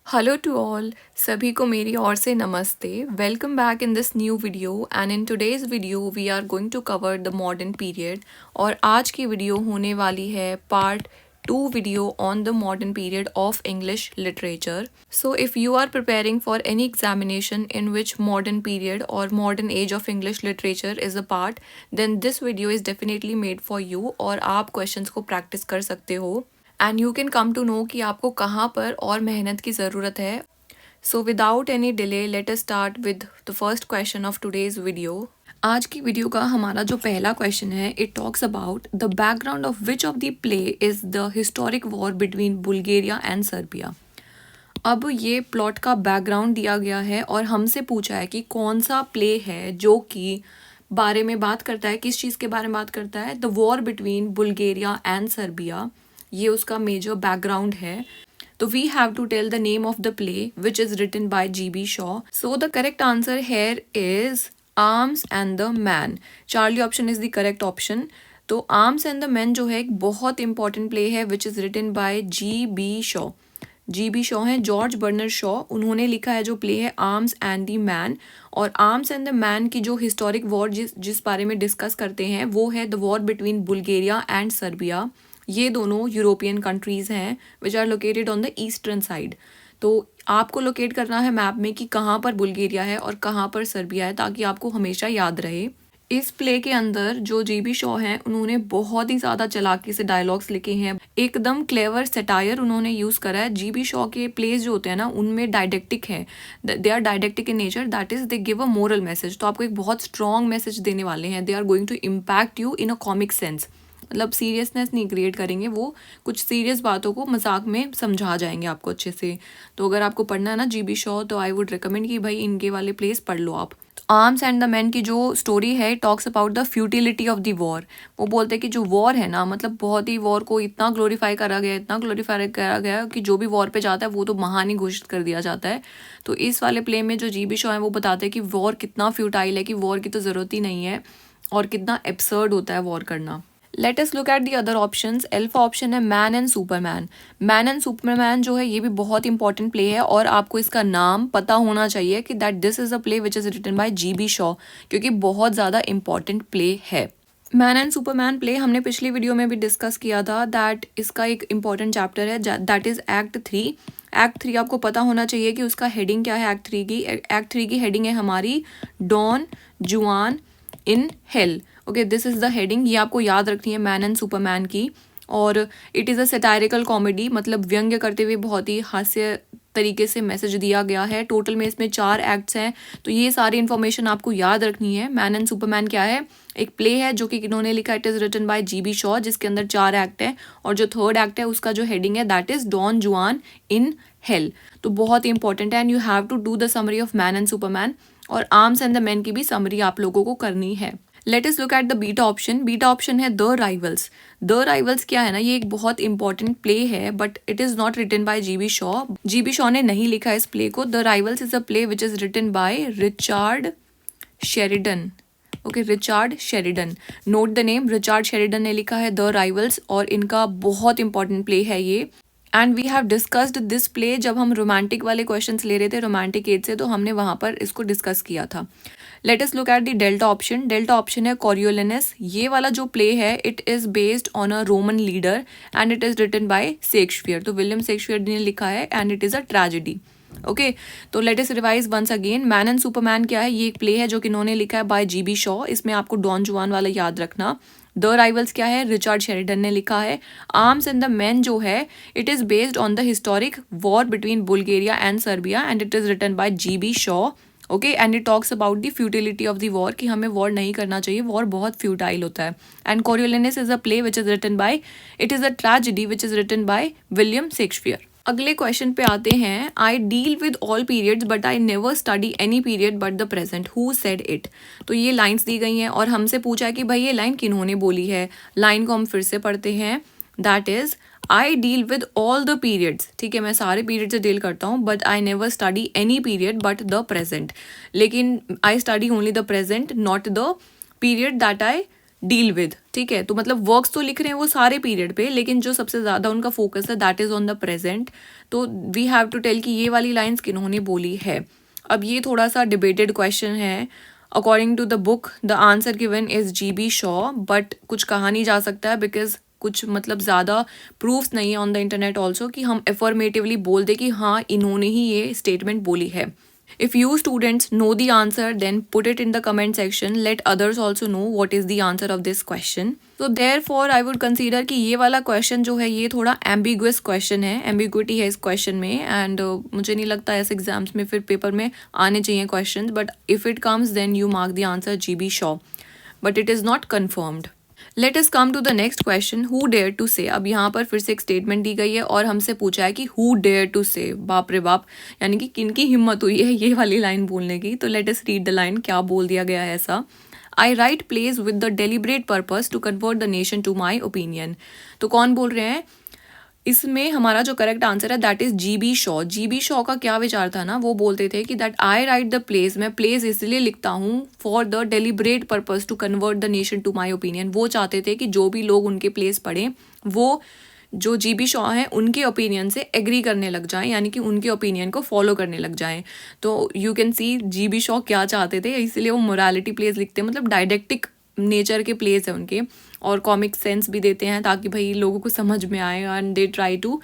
Hello to all, सभी को मेरी ओर से नमस्ते। Welcome back in this new video and in today's video we are going to cover the modern period. और आज की वीडियो होने वाली है part 2 video on the modern period of English literature. So if you are preparing for any examination in which modern period और modern age of English literature is a part, then this video is definitely made for you और आप questions को practice कर सकते हो and you can come to know कि आपको कहाँ पर और मेहनत की ज़रूरत है। So without any delay let us start with the first question of today's video. आज की वीडियो का हमारा जो पहला क्वेश्चन है, it talks about the background of which of the play is the historic war between Bulgaria and Serbia. अब ये plot का बैकग्राउंड दिया गया है और हमसे पूछा है कि कौन सा प्ले है जो कि बारे में बात करता है, किस चीज़ के बारे में बात करता है, the war between Bulgaria and Serbia. ये उसका मेजर बैकग्राउंड है। तो we have to tell the name of the play which is written by GB Shaw. So the correct answer here is arms and the man. Charlie option is the correct option. तो arms and the man जो है एक बहुत important play है which is written by GB Shaw. GB Shaw हैं George burner Shaw, उन्होंने लिखा है जो प्ले है आर्म्स एंड द मैन। और आर्म्स एंड द मैन की जो हिस्टोरिक वॉर जिस बारे में डिस्कस करते हैं वो है the war between Bulgaria and Serbia. ये दोनों यूरोपियन कंट्रीज़ हैं which are located on the eastern side. तो आपको लोकेट करना है मैप में कि कहाँ पर बुल्गारिया है और कहाँ पर सर्बिया है, ताकि आपको हमेशा याद रहे। इस प्ले के अंदर जो GB शॉ हैं उन्होंने बहुत ही ज़्यादा चालाकी से डायलॉग्स लिखे हैं, एकदम क्लेवर सेटायर उन्होंने यूज़ करा है। GB शॉ के प्लेज जो होते हैं ना उनमें डायडेक्टिक है, they are didactic in nature, that is they give a moral message. तो आपको एक बहुत स्ट्रॉन्ग मैसेज देने वाले हैं। They are going to impact you in a comic sense, मतलब सीरियसनेस नहीं क्रिएट करेंगे, वो कुछ सीरियस बातों को मजाक में समझा जाएंगे आपको अच्छे से। तो अगर आपको पढ़ना है ना GB शॉ, तो आई वुड रिकमेंड कि भाई इनके वाले प्लेस पढ़ लो आप। आर्म्स एंड द मैन की जो स्टोरी है talks about the futility of the war. वो बोलते हैं कि जो वॉर है ना, मतलब बहुत ही वॉर को इतना ग्लोरीफाई करा गया, इतना ग्लोरीफाई करा गया कि जो भी वॉर पे जाता है वो तो महान ही घोषित कर दिया जाता है। तो इस वाले प्ले में जो GB शॉ है वो बताते हैं कि वॉर कितना फ्यूटाइल है, कि वॉर की तो ज़रूरत ही नहीं है और कितना एब्सर्ड होता है वॉर करना। Let us look at the other options. Alpha option है man and superman. Man and Superman जो है ये भी बहुत इंपॉर्टेंट प्ले है और आपको इसका नाम पता होना चाहिए कि that this is a play which is written by GB Shaw, क्योंकि बहुत ज़्यादा इंपॉर्टेंट प्ले है। मैन एंड सुपरमैन प्ले हमने पिछली वीडियो में भी डिस्कस किया था, दैट इसका एक इंपॉर्टेंट चैप्टर है, दैट इज एक्ट 3। एक्ट 3 आपको पता होना चाहिए कि उसका हेडिंग क्या है। एक्ट 3 की हेडिंग है हमारी डॉन जुआन in hell. Okay, this is the heading, ये आपको याद रखनी है मैन एंड सुपरमैन की। और इट इज़ अ सैटारिकल कॉमेडी, मतलब व्यंग्य करते हुए बहुत ही हास्य तरीके से मैसेज दिया गया है। टोटल में इसमें 4 एक्ट्स हैं, तो ये सारी इन्फॉर्मेशन आपको याद रखनी है। मैन एंड सुपरमैन क्या है, एक प्ले है जो कि इन्होंने लिखा, it is written by GB Shaw, जिसके अंदर 4 एक्ट है। और जो थर्ड एक्ट है उसका जो हेडिंग है दैट इज़ डॉन जुआन इन हेल। तो बहुत ही इंपॉर्टेंट है and you have to do the summary of man and superman. और आर्म्स एंड द मैन की भी समरी आप लोगों को करनी है। Let us look at the beta option. Beta option है द राइवल्स। द राइवल्स क्या है ना, ये एक बहुत इंपॉर्टेंट प्ले है but it is not written by GB Shaw. GB Shaw ने नहीं लिखा इस प्ले को। The rivals is a play which is written by Richard Sheridan. Okay, Richard Sheridan, note the name, Richard Sheridan ने लिखा है the rivals और इनका बहुत इंपॉर्टेंट प्ले है ये। And we have discussed this play जब हम रोमांटिक वाले क्वेश्चंस ले रहे थे रोमांटिक एज से, तो हमने वहाँ पर इसको डिस्कस किया था। Let us look at the delta option. Delta option है कॉरियोलिनस। ये वाला जो प्ले है it is based on a Roman leader and it is written by Shakespeare. तो विलियम शेक्सपियर ने लिखा है and it is a tragedy. Okay, तो let us revise once again. Man and superman क्या है, ये एक प्ले है जो कि इन्होंने लिखा है बाय GB शॉ। इसमें आपको डॉन जुआन वाला याद रखना। द राइवल्स क्या है, रिचार्ड शेरिडन ने लिखा है। आर्म्स एंड द मैन जो है it is based on the historic war between Bulgaria and Serbia and it is written by GB Shaw. Okay, and it talks about the futility of the war, कि हमें war नहीं करना चाहिए, war बहुत futile होता है। And Coriolanus is a play which is written by, it is a tragedy which is written by William Shakespeare. अगले question पे आते हैं। I deal with all periods but I never study any period but the present, who said it. तो ये lines दी गई हैं और हमसे पूछा है कि भाई ये लाइन किन्होंने बोली है। लाइन को हम फिर से पढ़ते हैं, that is I deal with all the periods. ठीक है, मैं सारे पीरियड से डील करता हूँ but I never study any period but the present. लेकिन I study only the present, not the period that I deal with. ठीक है, तो मतलब वर्क्स तो लिख रहे हैं वो सारे पीरियड पे, लेकिन जो सबसे ज़्यादा उनका फोकस है that is on the present. तो वी हैव टू टेल कि ये वाली लाइन्स किन्होंने बोली है। अब ये थोड़ा सा डिबेटेड क्वेश्चन है। According to the book the answer given is GB Shaw, but कुछ कहा नहीं जा सकता है बिकॉज कुछ मतलब ज़्यादा प्रूफ्स नहीं है ऑन द इंटरनेट ऑल्सो कि हम एफर्मेटिवली बोल दे कि हाँ इन्होंने ही ये स्टेटमेंट बोली है। If you students know the answer, then put it in the comment section. Let others also know what is the answer of this question. So therefore, I would consider कि ये वाला question जो है ये थोड़ा ambiguous question है, ambiguity है इस question में, and मुझे नहीं लगता ऐसे exams में फिर paper में आने चाहिए questions, but if it comes then you mark the answer GB Shaw, but it is not confirmed. Let us come to the next question, who dare to say. अब यहाँ पर फिर से एक स्टेटमेंट दी गई है और हमसे पूछा है कि हु डेयर टू से। बाप रे बाप, यानी कि किनकी हिम्मत हुई है ये वाली लाइन बोलने की। तो let us read the line, क्या बोल दिया गया है ऐसा। I write plays with the deliberate purpose to convert the nation to my opinion. तो कौन बोल रहे हैं इसमें? हमारा जो करेक्ट आंसर है that is GB Shaw. GB Shaw का क्या विचार था ना, वो बोलते थे कि that I write the plays, मैं प्लेस इसलिए लिखता हूँ for the deliberate purpose to convert the nation to my opinion. वो चाहते थे कि जो भी लोग उनके प्लेस पढ़ें वो जो GB शॉ हैं उनके ओपिनियन से एग्री करने लग जाएं, यानी कि उनके ओपिनियन को फॉलो करने लग जाएं। तो you can see GB Shaw क्या चाहते थे, इसलिए वो मोरालिटी प्लेस लिखते हैं, मतलब डायडेक्टिक नेचर के प्लेस है उनके, और कॉमिक सेंस भी देते हैं ताकि भाई लोगों को समझ में आए, and they try to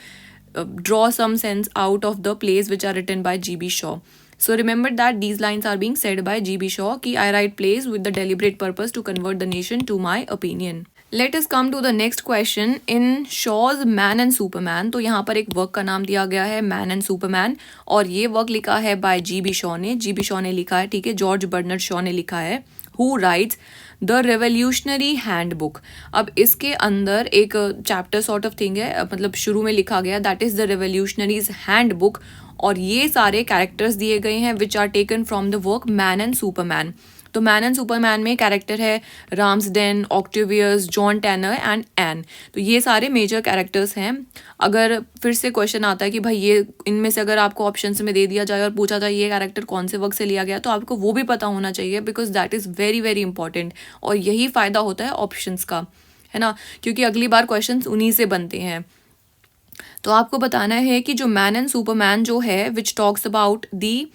draw some sense out of the place which are written by GB Shaw. So remember that these lines are being said by GB Shaw कि I write plays with the deliberate purpose to convert the nation to my opinion. Let us come to the next question. In Shaw's Man and Superman, तो यहाँ पर एक work का नाम दिया गया है Man and Superman, और ये वर्क लिखा है by GB Shaw ने। GB Shaw ने लिखा है, ठीक है, जॉर्ज बर्नर्ड शॉ ने लिखा है। Who writes the revolutionary handbook. अब इसके अंदर एक चैप्टर सॉर्ट ऑफ थिंग है, मतलब शुरू में लिखा गया that is the revolutionaries handbook, और ये सारे कैरेक्टर्स दिए गए हैं which are taken from the work man and Superman. तो मैन एंड सुपरमैन में कैरेक्टर है Ramsden, Octavius, John Tanner and Ann. तो ये सारे मेजर कैरेक्टर्स हैं। अगर फिर से क्वेश्चन आता है कि भाई ये इनमें से अगर आपको ऑप्शंस में दे दिया जाए और पूछा जाए ये कैरेक्टर कौन से वर्क से लिया गया, तो आपको वो भी पता होना चाहिए because that is very very important, और यही फ़ायदा होता है ऑप्शंस का, है ना, क्योंकि अगली बार क्वेश्चन उन्हीं से बनते हैं। तो आपको बताना है कि जो मैन एंड सुपरमैन जो है which talks about the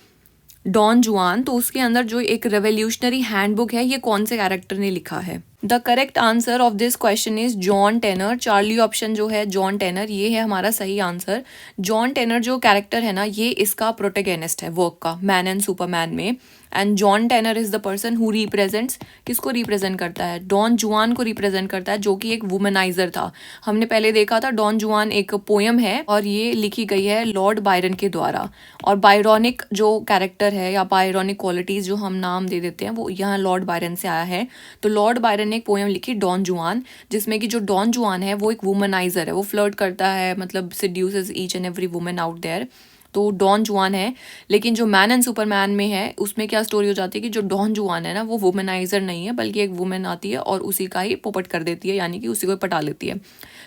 Don Juan, तो उसके अंदर जो एक रेवोल्यूशनरी हैंडबुक है ये कौन से कैरेक्टर ने लिखा है। The correct answer of this question is John Tanner. Charlie option जो है जॉन टेनर, ये है हमारा सही आंसर। जॉन टेनर जो कैरेक्टर है ना ये इसका प्रोटेगनिस्ट है वर्क का मैन एंड सुपरमैन में, and John Tanner is the person who represents, किसको रिप्रेजेंट करता है, डॉन जुआन को रिप्रेजेंट करता है, जो कि एक वुमेनाइजर था। हमने पहले देखा था डॉन जुआन एक पोयम है और ये लिखी गई है लॉर्ड बायरन के द्वारा, और बायरॉनिक जो कैरेक्टर है या बायरॉनिक क्वालिटीज जो हम नाम दे देते हैं वो यहाँ लॉर्ड बायरन से आया है। तो लॉर्ड बायरन ने एक पोयम लिखी डॉन जुआन, जिसमें कि जो डॉन जुआन है वो एक वुमेनाइजर है, वो फ्लर्ट करता है, मतलब seduces each and every women out there, तो डॉन जुआन है। लेकिन जो मैन एंड सुपरमैन में है उसमें क्या स्टोरी हो जाती है कि जो डॉन जुआन है ना वो वुमेनाइजर नहीं है बल्कि एक वुमेन आती है और उसी का ही पोपट कर देती है, यानी कि उसी को पटा लेती है।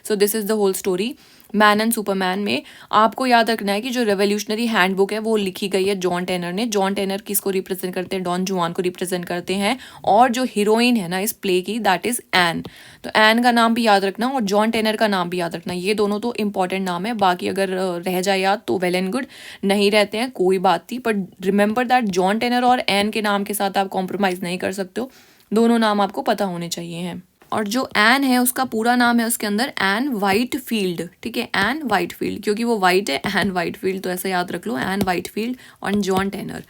So this is the whole story Man and Superman में। आपको याद रखना है कि जो रेवोल्यूशनरी हैंडबुक है वो लिखी गई है जॉन टेनर ने। जॉन टेनर किसको रिप्रेजेंट करते हैं, डॉन जुआन को रिप्रेजेंट करते हैं, और जो हीरोइन है ना इस प्ले की दैट इज़ एन। तो एन का नाम भी याद रखना और जॉन टेनर का नाम भी याद रखना, ये दोनों तो इंपॉर्टेंट नाम है। बाकी अगर रह जाए याद तो वेल एंड गुड, नहीं रहते हैं कोई बात नहीं, but remember that John Tanner और एन के नाम के साथ आप कॉम्प्रोमाइज़ नहीं कर सकते हो, दोनों नाम आपको पता होने चाहिए हैं। और जो एन है उसका पूरा नाम है उसके अंदर एन वाइटफील्ड, ठीक है, एन वाइटफील्ड, क्योंकि वो वाइट है, एन वाइटफील्ड, तो ऐसा याद रख लो, एन वाइटफील्ड और John Tanner.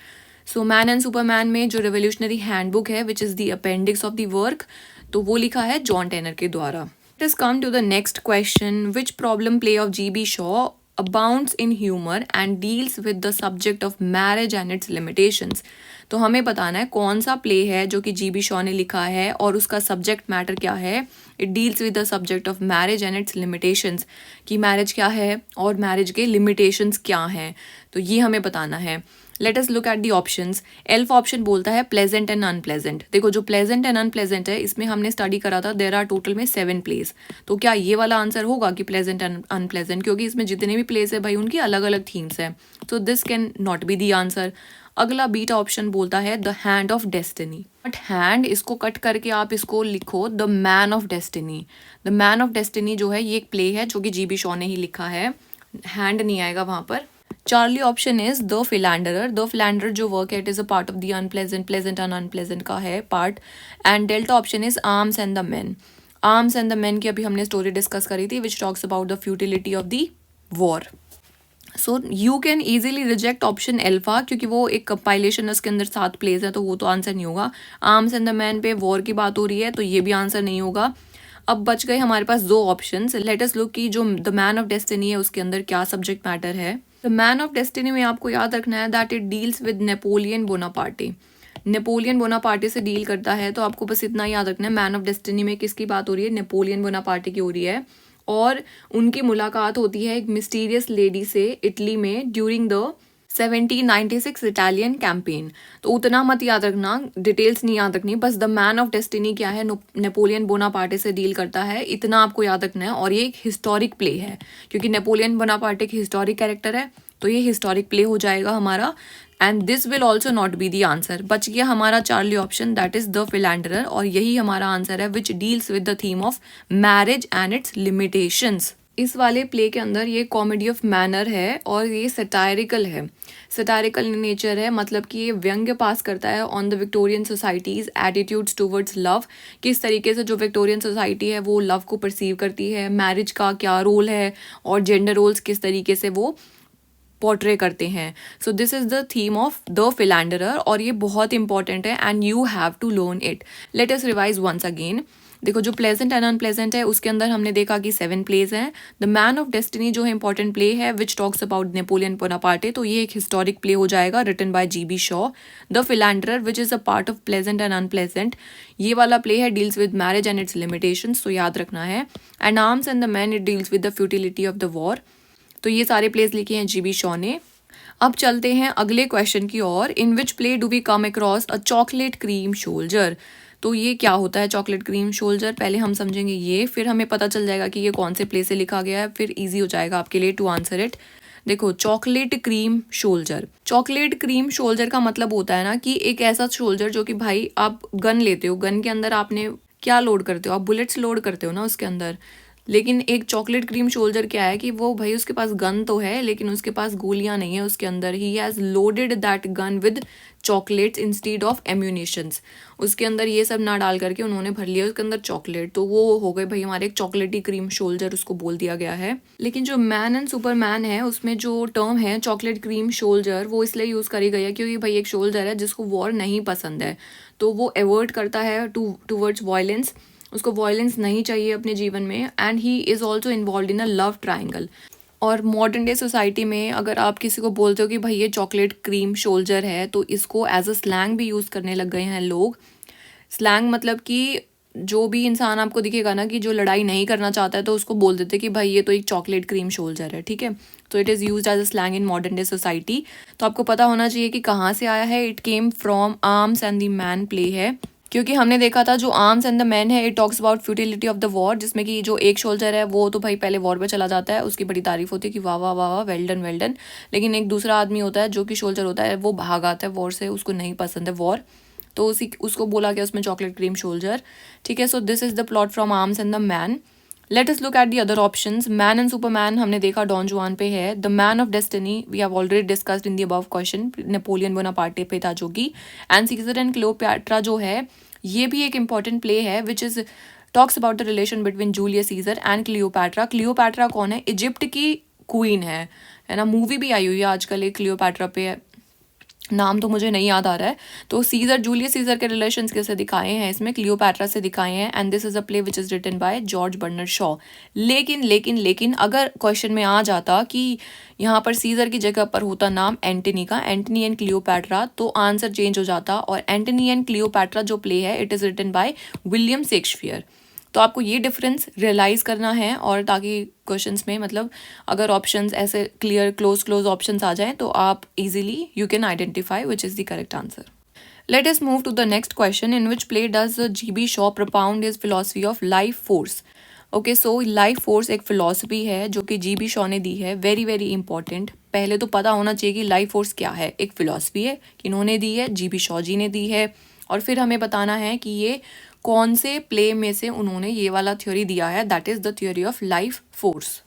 So Man and Superman में जो रेवोल्यूशनरी हैंडबुक है which is the appendix of the work, तो वो लिखा है जॉन टेनर के द्वारा। Let us come to the next question, which problem play of GB Shaw abounds in humor and deals with the subject of marriage and its limitations। तो हमें बताना है कौन सा प्ले है जो कि GB शॉ ने लिखा है और उसका सब्जेक्ट मैटर क्या है। It deals with the subject of marriage and its limitations, कि मैरिज क्या है और मैरिज के लिमिटेशंस क्या हैं, तो ये हमें बताना है। Let us look at the options. Elf option बोलता है प्लेजेंट एंड अनप्लेजेंट। देखो जो प्लेजेंट एंड अनप्लेजेंट है इसमें हमने स्टडी करा था देयर आर टोटल में 7 प्लेस, तो क्या ये वाला आंसर होगा कि प्लेजेंट एंड अनप्लेजेंट, क्योंकि इसमें जितने भी प्लेस है भाई उनकी अलग अलग थीम्स हैं, so this can not be the answer. अगला बीटा ऑप्शन बोलता है the hand of destiny, but hand इसको कट करके आप इसको लिखो the Man of destiny. The Man of destiny जो है ये एक प्ले है जो कि GB शॉ ने ही लिखा है, हैंड नहीं आएगा वहाँ पर। Charlie option is the philanderer. The philanderer जो वर्क है it is a part of the unpleasant, pleasant and unpleasant का है part. And delta option is arms and the man. Arms and the man की अभी हमने story discuss करी थी which talks about the futility of the war. So you can easily reject option alpha, क्योंकि वो एक कंपाइलेशन है, उसके अंदर 7 प्लेस है, तो वो तो आंसर नहीं होगा। आर्म्स एंड द मैन पे वॉर की बात हो रही है, तो ये भी आंसर नहीं होगा। अब बच गए हमारे पास 2 ऑप्शंस। लेट अस लुक कि जो द मैन ऑफ डेस्टिनी है उसके अंदर क्या सब्जेक्ट मैटर है। द मैन ऑफ डेस्टिनी में आपको याद रखना है that it deals with Napoleon Bonaparte. Napoleon Bonaparte से डील करता है, तो आपको बस इतना याद रखना है मैन ऑफ डेस्टिनी में किसकी बात हो रही है, नेपोलियन बोनापार्टे की हो रही है। और उनकी मुलाकात होती है एक मिस्टीरियस लेडी से इटली में ड्यूरिंग द 1796 इटालियन कैंपेन। तो उतना मत याद रखना, डिटेल्स नहीं याद रखनी, बस द मैन ऑफ डेस्टिनी क्या है, नेपोलियन बोनापार्टे से डील करता है, इतना आपको याद रखना है। और ये एक हिस्टोरिक प्ले है, क्योंकि नेपोलियन बोनापार्टे की हिस्टोरिक कैरेक्टर है, तो ये हिस्टोरिक प्ले हो जाएगा हमारा। And this will also not be the answer. बच गया हमारा Charlie option that is the philanderer, और यही हमारा आंसर है which deals with the theme of marriage and its limitations. इस वाले प्ले के अंदर ये कॉमेडी ऑफ मैनर है और ये सटायरिकल है, सटायरिकल नेचर है, मतलब कि ये व्यंग्य पास करता है on the Victorian societies attitudes towards love. किस तरीके से जो विक्टोरियन सोसाइटी है वो लव को परसीव करती है, मैरिज का क्या रोल है और जेंडर रोल्स किस तरीके से वो पोर्ट्रे करते हैं। So this is the theme of the philanderer, और ये बहुत इंपॉर्टेंट है and you have to learn it. Let us revise once again. देखो जो प्लेजेंट एंड अनप्लेजेंट है उसके अंदर हमने देखा कि 7 प्लेज हैं। द मैन ऑफ डेस्टिनी जो है इंपॉर्टेंट प्ले है which talks about Napoleon Bonaparte, तो ये एक हिस्टोरिक प्ले हो जाएगा written by GB Shaw. The philanderer which is a part of pleasant and unpleasant, ये वाला प्ले है deals with marriage and its limitations, तो याद रखना है। And arms and the man it deals with the futility of the war, तो ये सारे प्लेस लिखे हैं GB शॉ ने। अब चलते हैं अगले क्वेश्चन की ओर। In which play do we come across a chocolate cream soldier. तो ये क्या होता है चॉकलेट क्रीम शोल्जर, पहले हम समझेंगे ये, फिर हमें पता चल जाएगा कि ये कौन से प्ले से लिखा गया है, फिर इजी हो जाएगा आपके लिए टू आंसर इट। देखो chocolate cream soldier, chocolate cream soldier का मतलब होता है ना कि एक ऐसा शोल्जर जो कि भाई आप गन लेते हो, गन के अंदर आपने क्या लोड करते हो, आप बुलेट्स लोड करते हो ना उसके अंदर। लेकिन एक चॉकलेट क्रीम शोल्जर क्या है कि वो भाई उसके पास गन तो है लेकिन उसके पास गोलियां नहीं है उसके अंदर। He has loaded that gun with chocolates instead of ammunitions. उसके अंदर ये सब ना डाल करके उन्होंने भर लिया उसके अंदर चॉकलेट, तो वो हो गए भाई हमारे एक चॉकलेटी क्रीम शोल्जर, उसको बोल दिया गया है। लेकिन जो मैन एंड सुपरमैन है उसमें जो टर्म है चॉकलेट क्रीम शोल्जर वो इसलिए यूज़ करी गई है क्योंकि भाई एक शोल्जर है जिसको वॉर नहीं पसंद है, तो वो अवॉइड करता है टूवर्ड्स वायलेंस, उसको वायलेंस नहीं चाहिए अपने जीवन में। And he is also involve in a love triangle. और मॉडर्न डे सोसाइटी में अगर आप किसी को बोलते हो कि भाई ये चॉकलेट क्रीम शोल्जर है, तो इसको एज अ स्लैंग भी यूज़ करने लग गए हैं लोग। स्लैंग मतलब कि जो भी इंसान आपको दिखेगा ना कि जो लड़ाई नहीं करना चाहता है, तो उसको बोल देते कि भाई ये तो एक चॉकलेट क्रीम शोल्जर है, ठीक है। तो it is use as a slang in modern day society. तो आपको पता होना चाहिए कि कहाँ से आया है। It came from Arms and the man play है, क्योंकि हमने देखा था जो आर्म्स एंड द मैन है it talks about futility of the war, जिसमें कि जो एक शोल्जर है वो तो भाई पहले वॉर पे चला जाता है, उसकी बड़ी तारीफ होती है कि वाह वाह वाह वाह वेल डन वेल डन। लेकिन एक दूसरा आदमी होता है जो कि शोल्जर होता है, वो भाग आता है वॉर से, उसको नहीं पसंद है वॉर, तो उसको बोला गया उसमें चॉकलेट क्रीम शोल्जर, ठीक है। So this is the plot from Arms and the Man. Let us look at the other options. Man and Superman हमने देखा डॉन जुआन पे है। The Man of Destiny we have already discussed in the above question, Napoleon Bonaparte पे था जो कि। And seizure and Cleopatra जो है ये भी एक इंपॉर्टेंट प्ले है which is talks about the relation between Julius Caesar and Cleopatra. Cleopatra कौन है, इजिप्ट की क्वीन है ना। मूवी भी आई हुई है आजकल एक क्लियोपैट्रा पे, नाम तो मुझे नहीं याद आ रहा है। तो सीजर जूलियस सीजर के रिलेशंस कैसे दिखाए हैं इसमें, क्लियोपैट्रा से दिखाए हैं। And this is a play which is written by George Bernard Shaw. लेकिन लेकिन लेकिन अगर क्वेश्चन में आ जाता कि यहाँ पर सीजर की जगह पर होता नाम एंटनी का, एंटनी एंड क्लियोपैट्रा, तो आंसर चेंज हो जाता। और एंटनी एंड क्लियोपैट्रा जो प्ले है it is written by William Shakespeare. तो आपको ये डिफरेंस रियलाइज करना है, और ताकि क्वेश्चंस में मतलब अगर ऑप्शंस ऐसे क्लियर क्लोज ऑप्शंस आ जाएं तो आप easily you can identify which is the correct answer. Let us move to the next question. In which play does GB Shaw propound his philosophy of life force. Okay, so life force एक philosophy है जो कि GB Shaw ने दी है, very very important. पहले तो पता होना चाहिए कि लाइफ फोर्स क्या है। एक फिलॉसफी है, किन्होंने दी है, GB शॉ जी ने दी है। और फिर हमें बताना है कि ये कौन से प्ले में से उन्होंने ये वाला थ्योरी दिया है, that is the theory of life force.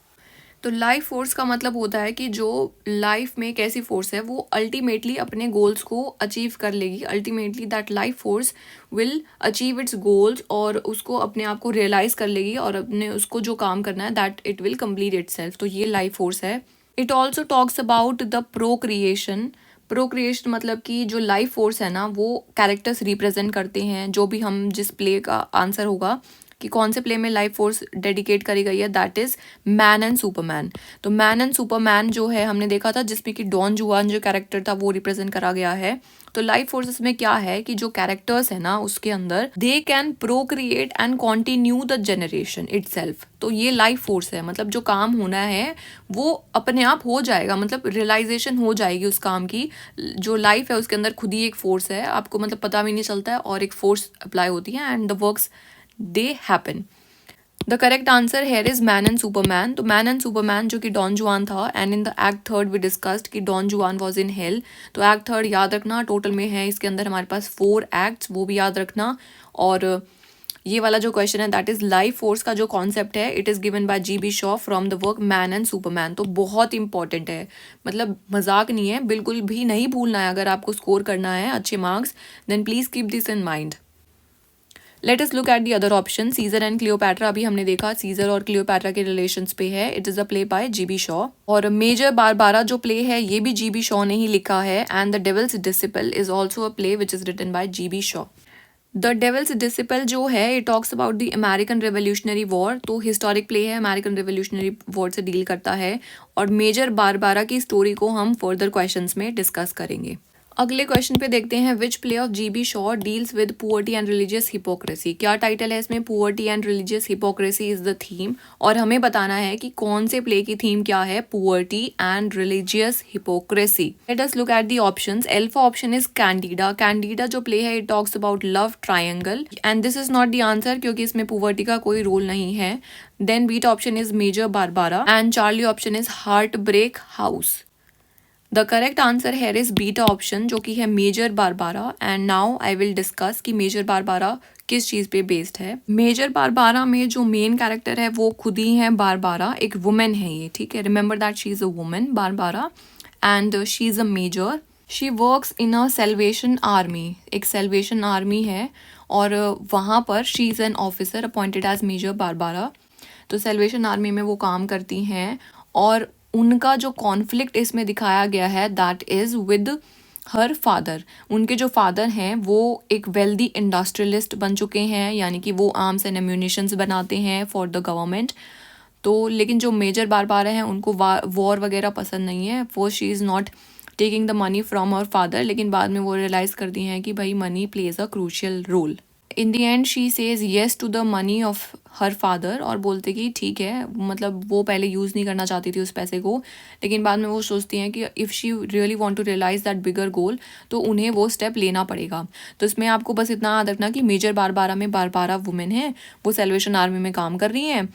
तो लाइफ फोर्स का मतलब होता है कि जो लाइफ में एक ऐसी फोर्स है वो अल्टीमेटली अपने गोल्स को अचीव कर लेगी, ultimately that life force will achieve it's goals, और उसको अपने आप को रियलाइज कर लेगी और अपने उसको जो काम करना है that it will complete itself. तो ये लाइफ फोर्स है। It also talks about the procreation. Procreation मतलब कि जो लाइफ फोर्स है ना वो कैरेक्टर्स रिप्रेजेंट करते हैं। जो भी हम जिस प्ले का आंसर होगा कि कौन से प्ले में लाइफ फोर्स डेडिकेट करी गई है, that is Man and Superman. तो मैन एंड सुपरमैन जो है हमने देखा था जिसमें कि डॉन जुआन जो कैरेक्टर था वो रिप्रेजेंट करा गया है। तो लाइफ फोर्सेस में क्या है कि जो कैरेक्टर्स है ना उसके अंदर they can Procreate and continue the generation itself. तो ये लाइफ फोर्स है, मतलब जो काम होना है वो अपने आप हो जाएगा, मतलब रियलाइजेशन हो जाएगी उस काम की। जो लाइफ है उसके अंदर खुद ही एक फोर्स है, आपको मतलब पता भी नहीं चलता है, और एक फोर्स अप्लाई होती है and the works they happen. The correct answer here is Man and Superman. तो मैन एंड सुपरमैन जो कि डॉन जुआन था, and in the act third we discussed कि Don Juan was in hell. तो act third याद रखना, total में है इसके अंदर हमारे पास 4 एक्ट्स, वो भी याद रखना। और ये वाला जो क्वेश्चन है दैट इज लाइफ फोर्स का जो कॉन्सेप्ट है it is given by GB Shaw from the work man and Superman. तो बहुत इंपॉर्टेंट है, मतलब मजाक नहीं है, बिल्कुल भी नहीं भूलना है। अगर आपको स्कोर करना है अच्छे marks then please keep this in mind. Let us look at the other option. Caesar and Cleopatra अभी हमने देखा, सीजर और क्लियोपैट्रा के रिलेशंस पे है। It is a play by GB Shaw. और मेजर बारबारा जो प्ले है ये भी GB शॉ ने ही लिखा है। And the Devil's Disciple is also a play which is written by GB Shaw. The Devil's Disciple जो है it talks about the American Revolutionary War. तो हिस्टोरिक प्ले है, अमेरिकन रेवोल्यूशनरी वॉर से deal करता है। और मेजर बारबारा की story को हम फर्दर क्वेश्चंस में डिस्कस करेंगे। अगले क्वेश्चन पे देखते हैं which play of GB Shaw deals with poverty and religious hypocrisy. क्या टाइटल है इसमें? Poverty and religious hypocrisy is the theme. और हमें बताना है कि कौन से प्ले की थीम क्या है, poverty and religious hypocrisy. Let us look at the options. Alpha option is Candida. Candida जो प्ले है it talks about love triangle, and this is not the answer क्योंकि इसमें पुअर्टी का कोई रोल नहीं है। Then beta option is Major Barbara, and Charlie option is Heartbreak House. The correct answer here is beta option जो कि है Major Barbara. And now I will discuss कि मेजर बारबारा किस चीज़ पे बेस्ड है। Major Barbara में जो main character है वो खुद ही है बारबारा, एक वुमेन है ये, ठीक है। Remember that she is a woman Barbara and she is a major. She works in a Salvation Army, एक सेल्वेशन आर्मी है और वहाँ पर she is an officer appointed as Major Barbara. तो सेल्वेशन आर्मी में वो काम करती हैं और उनका जो कॉन्फ्लिक्ट इसमें दिखाया गया है that is with her father. उनके जो फादर हैं वो एक वेल्दी इंडस्ट्रियलिस्ट बन चुके हैं, यानी कि वो आर्म्स एंड एम्यूनिशंस बनाते हैं फॉर द गवर्नमेंट। तो लेकिन जो मेजर बारबारा हैं उनको वॉर वगैरह पसंद नहीं है, वो she is not taking the money from her father. लेकिन बाद में वो रियलाइज़ करती हैं कि भाई money plays a crucial role. In the end she says yes to the money of her father, और बोलते कि ठीक है, मतलब वो पहले यूज़ नहीं करना चाहती थी उस पैसे को, लेकिन बाद में वो सोचती हैं कि if she really want to realize that bigger goal तो उन्हें वो स्टेप लेना पड़ेगा। तो इसमें आपको बस इतना याद रखना कि मेजर बारबारा में बारबारा वुमेन है, वो सेल्वेशन आर्मी में काम कर रही हैं।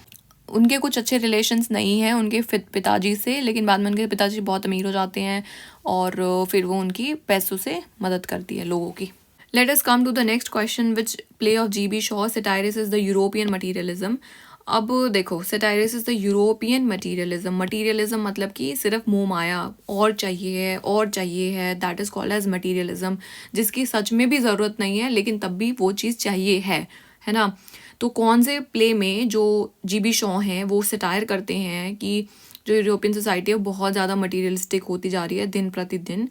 उनके कुछ अच्छे रिलेशंस नहीं हैं उनके पिताजी से, लेकिन बाद में उनके पिताजी बहुत अमीर हो जाते हैं और फिर वो उनकी पैसों से मदद करती है लोगों की। Let us come to the next question, which play of GB Shaw Satyrus is the European materialism। अब देखो Satyrus is the European materialism। materialism मतलब कि सिर्फ मोह माया, और चाहिए है, that is called as materialism, जिसकी सच में भी ज़रूरत नहीं है लेकिन तब भी वो चीज़ चाहिए है ना। तो कौन से प्ले में जो GB शॉ हैं वो सटायर करते हैं कि जो यूरोपियन सोसाइटी है वो बहुत ज़्यादा मटीरियलिस्टिक होती जा रही है दिन प्रतिदिन।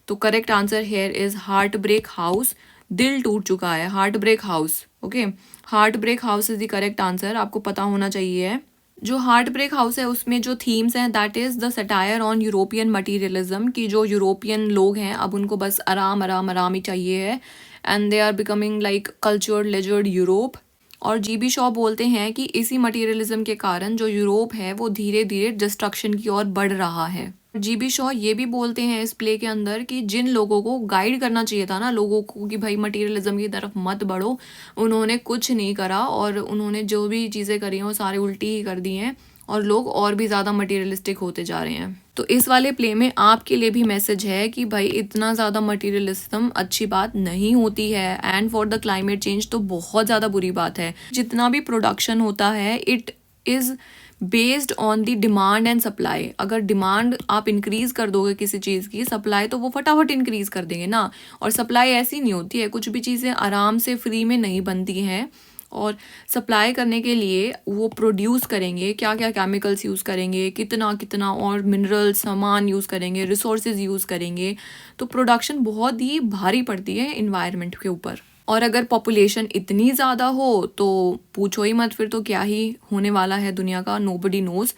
तो correct answer here is Heartbreak House. दिल टूट चुका है, Heartbreak House. Okay, Heartbreak House is the correct answer, आपको पता होना चाहिए। जो हार्ट ब्रेक हाउस है उसमें जो थीम्स हैं that is the satire on European materialism, कि जो यूरोपियन लोग हैं अब उनको बस आराम आराम आराम ही चाहिए है, and they are becoming like cultured leisured Europe. और GB शॉ बोलते हैं कि इसी मटीरियलिज्म के कारण जो यूरोप है वो धीरे धीरे डिस्ट्रक्शन की ओर बढ़ रहा है। GB शॉ ये भी बोलते हैं इस प्ले के अंदर कि जिन लोगों को गाइड करना चाहिए था ना लोगों को कि भाई मटीरियलिज्म की तरफ मत बढ़ो, उन्होंने कुछ नहीं करा और उन्होंने जो भी चीज़ें करी हैं वो सारी उल्टी ही कर दी हैं और लोग और भी ज़्यादा मटीरियलिस्टिक होते जा रहे हैं। तो इस वाले प्ले में आपके लिए भी मैसेज है कि भाई इतना ज़्यादा मटीरियलिज्म अच्छी बात नहीं होती है, and for the climate change तो बहुत ज़्यादा बुरी बात है। जितना भी प्रोडक्शन होता है it is based on the demand and supply. अगर डिमांड आप इंक्रीज़ कर दोगे किसी चीज़ की, सप्लाई तो वो फटाफट इंक्रीज़ कर देंगे ना। और सप्लाई ऐसी नहीं होती है, कुछ भी चीज़ें आराम से फ्री में नहीं बनती हैं। और सप्लाई करने के लिए वो प्रोड्यूस करेंगे, क्या क्या केमिकल्स यूज़ करेंगे, कितना कितना और मिनरल्स सामान यूज़ करेंगे, रिसोर्सेज यूज़ करेंगे। तो प्रोडक्शन बहुत ही भारी पड़ती है इन्वायरमेंट के ऊपर। और अगर पॉपुलेशन इतनी ज़्यादा हो तो पूछो ही मत, फिर तो क्या ही होने वाला है दुनिया का, नोबडी नोज़।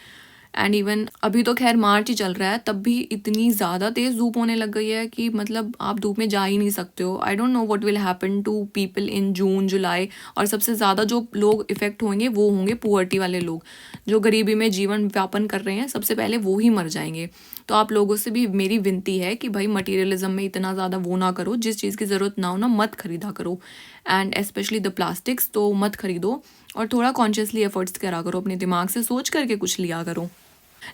एंड इवन अभी तो खैर मार्च ही चल रहा है, तब भी इतनी ज़्यादा तेज़ धूप होने लग गई है कि मतलब आप धूप में जा ही नहीं सकते हो। I don't know what will happen to people in June July. और सबसे ज़्यादा जो लोग इफ़ेक्ट होंगे वो होंगे पुअर्टी वाले लोग, जो गरीबी में जीवन व्यापन कर रहे हैं, सबसे पहले वो ही मर जाएंगे। तो आप लोगों से भी मेरी विनती है कि भाई मटीरियलिज्म में इतना ज़्यादा वो ना करो, जिस चीज़ की ज़रूरत ना हो ना मत खरीदा करो। एंड स्पेशली द प्लास्टिक्स तो मत खरीदो, और थोड़ा कॉन्शियसली एफर्ट्स करा करो, अपने दिमाग से सोच करके कुछ लिया करो।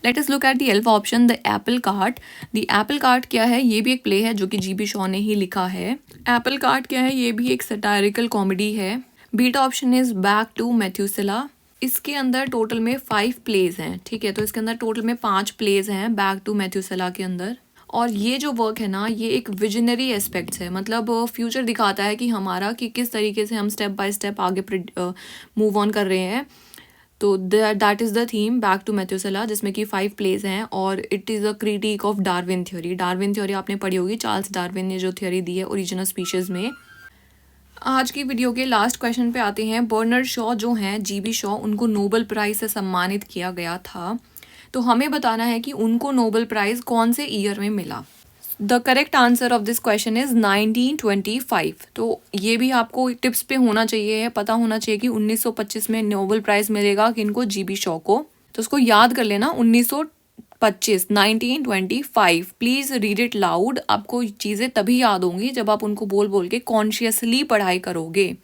Late us look at the 11th option, the Apple cart. The Apple cart क्या है? ये भी एक प्ले है जो कि GB शॉ ने ही लिखा है। एप्पल कार्ट क्या है? ये भी एक सटायरिकल कॉमेडी है। Beta option is back to Methuselah. इसके अंदर टोटल में 5 प्लेज हैं, ठीक है। तो इसके अंदर टोटल में 5 प्लेज हैं बैक टू मैथ्यूसेला के अंदर। और ये जो वर्क है ना, ये एक विजनरी एस्पेक्ट्स है, मतलब फ्यूचर दिखाता है कि हमारा, कि किस तरीके से हम स्टेप बाय स्टेप आगे मूव ऑन कर रहे हैं। तो that is the theme back to Methuselah, जिसमें कि 5 प्लेज हैं। और it is a critique of Darwin theory. Darwin theory आपने पढ़ी होगी, चार्ल्स डार्विन ने जो थ्योरी दी है ओरिजिन ऑफ स्पीशीज़ में। आज की वीडियो के लास्ट क्वेश्चन पे आते हैं। बर्नर्ड शॉ जो हैं, GB शॉ, उनको नोबेल प्राइज़ से सम्मानित किया गया था। तो हमें बताना है कि उनको नोबेल प्राइज़ कौन से ईयर में मिला। The correct answer of this question is 1925। तो ये भी आपको टिप्स पे होना चाहिए, पता होना चाहिए कि 1925 में नोबेल प्राइज़ मिलेगा किनको? GB शॉ को। तो उसको याद कर लेना, 1925, 1925। Please read it loud. आपको चीज़ें तभी याद होंगी जब आप उनको बोल बोल के कॉन्शियसली पढ़ाई करोगे।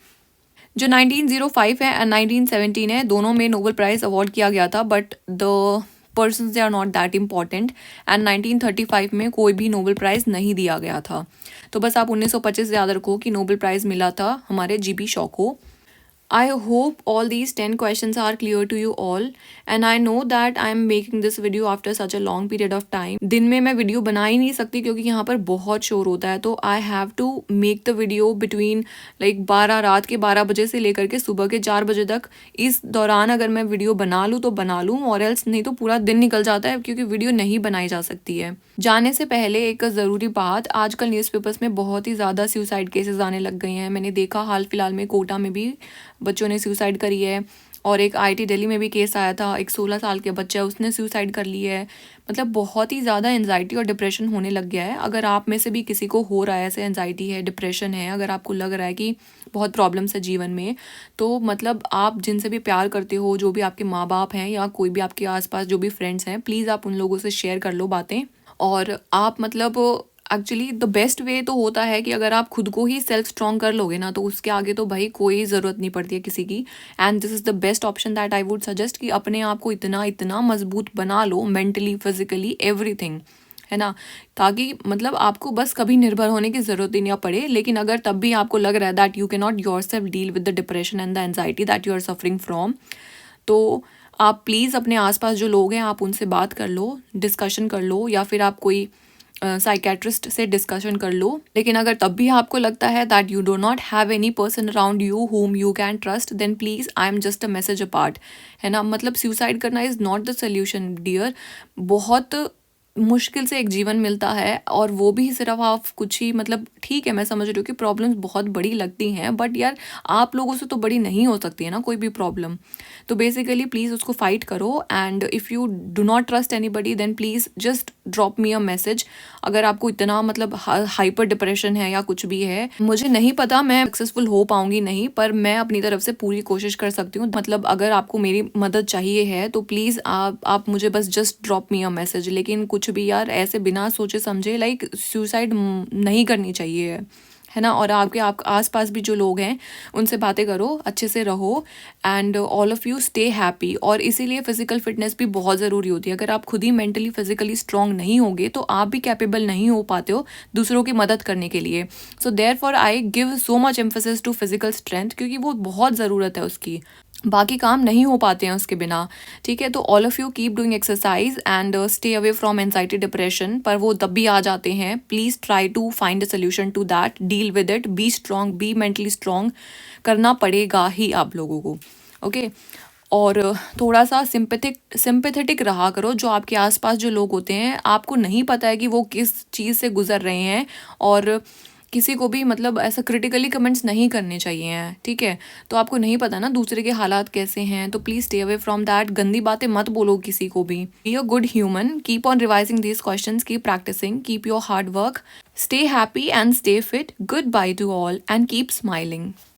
जो 1905 है एंड 1917 है, दोनों में नोबेल प्राइज़ अवार्ड किया गया था, but the persons they are not that important. एंड 1935 में कोई भी नोबेल प्राइज़ नहीं दिया गया था। तो बस आप 1925 याद रखो कि नोबेल प्राइज़ मिला था हमारे GB शॉ को। I hope all these 10 questions are clear to you all, and I know that I am making this video after such a long period of time. दिन में मैं वीडियो बना ही नहीं सकती क्योंकि यहाँ पर बहुत शोर होता है, तो I have to make the video between like 12 रात के 12 बजे से लेकर के सुबह के 4 बजे तक। इस दौरान अगर मैं वीडियो बना लूँ तो बना लूँ, और एल्स नहीं तो पूरा दिन निकल जाता है क्योंकि वीडियो नहीं बनाई जा सकती है। जाने से पहले एक ज़रूरी बात, आजकल न्यूज़पेपर्स में बहुत ही ज़्यादा सुसाइड केसेस आने लग गए हैं। मैंने देखा हाल फिलहाल में कोटा में भी बच्चों ने सुसाइड करी है, और एक IIT दिल्ली में भी केस आया था, एक 16 साल के बच्चा है, उसने सुसाइड कर ली है। मतलब बहुत ही ज़्यादा एंजाइटी और डिप्रेशन होने लग गया है। अगर आप में से भी किसी को हो रहा है ऐसे, एंजाइटी है, डिप्रेशन है, अगर आपको लग रहा है कि बहुत प्रॉब्लम्स है जीवन में, तो मतलब आप जिनसे भी प्यार करते हो, जो भी आपके माँ बाप हैं या कोई भी आपके आसपास जो भी फ्रेंड्स हैं, प्लीज़ आप उन लोगों से शेयर कर लो बातें। और आप मतलब एक्चुअली द बेस्ट वे तो होता है कि अगर आप खुद को ही सेल्फ स्ट्रॉन्ग कर लोगे ना, तो उसके आगे तो भाई कोई ज़रूरत नहीं पड़ती है किसी की। And this is the best option that I would suggest, कि अपने आप को इतना इतना मजबूत बना लो, मेंटली, फिजिकली, एवरीथिंग, है ना, ताकि मतलब आपको बस कभी निर्भर होने की ज़रूरत ही नहीं पड़े। लेकिन अगर तब भी आपको लग रहा है that you can not yourself deal with the depression and the anxiety that you are suffering from, तो आप प्लीज़ अपने आसपास जो लोग हैं आप उनसे बात कर लो, डिस्कशन कर लो, या फिर आप कोई साइकेट्रिस्ट से डिस्कशन कर लो। लेकिन अगर तब भी आपको लगता है that you do not have any person around you whom you can trust, then please I am just a message apart, है ना। मतलब सुसाइड करना is not the solution dear. बहुत मुश्किल से एक जीवन मिलता है, और वो भी सिर्फ आप कुछ ही, मतलब ठीक है मैं समझ रही हूँ कि प्रॉब्लम्स बहुत बड़ी लगती हैं, बट यार आप लोगों से तो बड़ी नहीं हो सकती है ना कोई भी प्रॉब्लम। तो बेसिकली प्लीज़ उसको फाइट करो। And if you do not trust anybody then please just drop me a message. अगर आपको इतना मतलब हाइपर डिप्रेशन है या कुछ भी है, मुझे नहीं पता मैं सक्सेसफुल हो पाऊंगी नहीं, पर मैं अपनी तरफ से पूरी कोशिश कर सकती हूँ। मतलब अगर आपको मेरी मदद चाहिए है तो प्लीज़ आप मुझे बस just drop me a message. लेकिन कुछ भी यार ऐसे बिना सोचे समझे लाइक सुसाइड नहीं करनी चाहिए, है ना। और आपके आसपास भी जो लोग हैं उनसे बातें करो, अच्छे से रहो, and all of you stay happy. और इसीलिए फिजिकल फिटनेस भी बहुत ज़रूरी होती है। अगर आप खुद ही मेंटली फिजिकली स्ट्रांग नहीं होगे तो आप भी कैपेबल नहीं हो पाते हो दूसरों की मदद करने के लिए। So therefore I give so much emphasis to physical strength, क्योंकि वो बहुत ज़रूरत है उसकी। बाकी काम नहीं हो पाते हैं उसके बिना, ठीक है। तो all of you keep doing exercise and stay away from anxiety depression, पर वो तब भी आ जाते हैं। Please try to find a solution to that, deal with it, be strong, be mentally strong, करना पड़ेगा ही आप लोगों को, ओके। और थोड़ा सा सिंपैथेटिक रहा करो। जो आपके आसपास जो लोग होते हैं, आपको नहीं पता है कि वो किस चीज़ से गुजर रहे हैं, और किसी को भी मतलब ऐसा क्रिटिकली कमेंट्स नहीं करने चाहिए हैं, ठीक है। तो आपको नहीं पता ना दूसरे के हालात कैसे हैं, तो please stay away from that. गंदी बातें मत बोलो किसी को भी। Be a good human, keep on revising these questions, keep practising, keep your hard work, stay happy and stay fit. Goodbye to all and keep smiling.